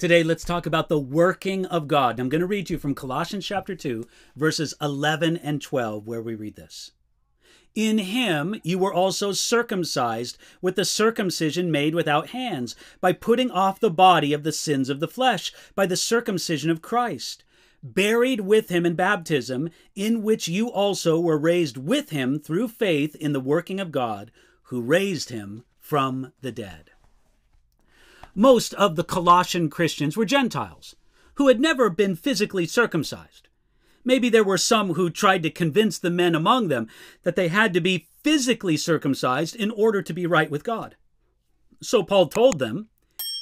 Today, let's talk about the working of God. I'm going to read to you from Colossians chapter 2, verses 11 and 12, where we read this. In him you were also circumcised with the circumcision made without hands, by putting off the body of the sins of the flesh, by the circumcision of Christ, buried with him in baptism, in which you also were raised with him through faith in the working of God, who raised him from the dead. Most of the Colossian Christians were Gentiles who had never been physically circumcised. Maybe there were some who tried to convince the men among them that they had to be physically circumcised in order to be right with God. So Paul told them,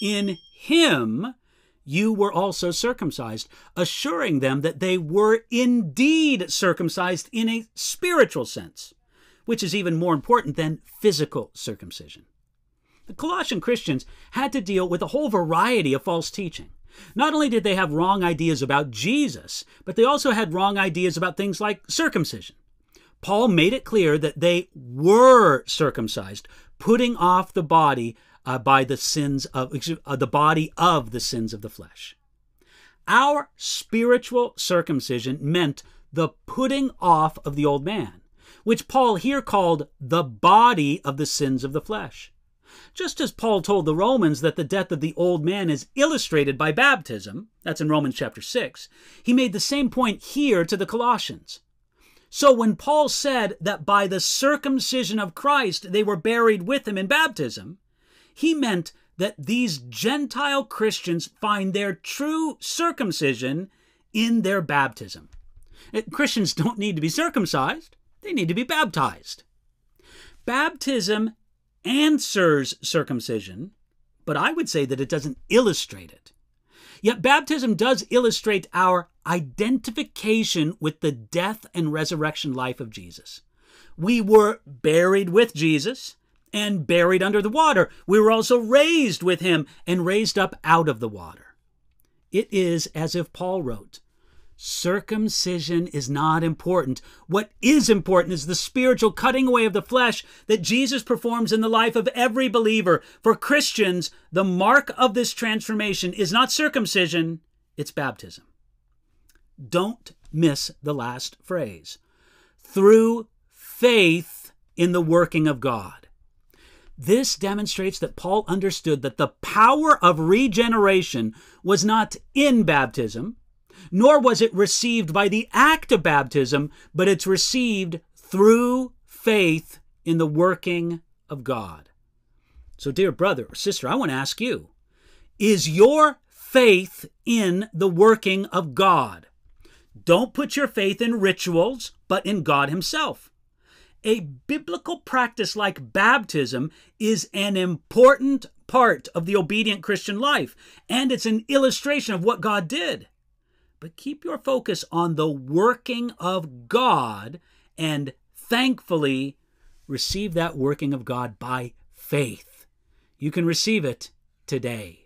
in him you were also circumcised, assuring them that they were indeed circumcised in a spiritual sense, which is even more important than physical circumcision. The Colossian Christians had to deal with a whole variety of false teaching. Not only did they have wrong ideas about Jesus, but they also had wrong ideas about things like circumcision. Paul made it clear that they were circumcised, putting off the body by the sins of the body of the sins of the flesh. Our spiritual circumcision meant the putting off of the old man, which Paul here called the body of the sins of the flesh. Just as Paul told the Romans that the death of the old man is illustrated by baptism, that's in Romans chapter 6, he made the same point here to the Colossians. So when Paul said that by the circumcision of Christ they were buried with him in baptism, he meant that these Gentile Christians find their true circumcision in their baptism. Christians don't need to be circumcised, they need to be baptized. Baptism answers circumcision, but I would say that it doesn't illustrate it. Yet baptism does illustrate our identification with the death and resurrection life of Jesus. We were buried with Jesus and buried under the water. We were also raised with him and raised up out of the water. It is as if Paul wrote, circumcision is not important. What is important is the spiritual cutting away of the flesh that Jesus performs in the life of every believer. For Christians, the mark of this transformation is not circumcision, it's baptism. Don't miss the last phrase. Through faith in the working of God. This demonstrates that Paul understood that the power of regeneration was not in baptism, nor was it received by the act of baptism, but it's received through faith in the working of God. So, dear brother or sister, I want to ask you, is your faith in the working of God? Don't put your faith in rituals, but in God himself. A biblical practice like baptism is an important part of the obedient Christian life, and it's an illustration of what God did. But keep your focus on the working of God and thankfully receive that working of God by faith. You can receive it today.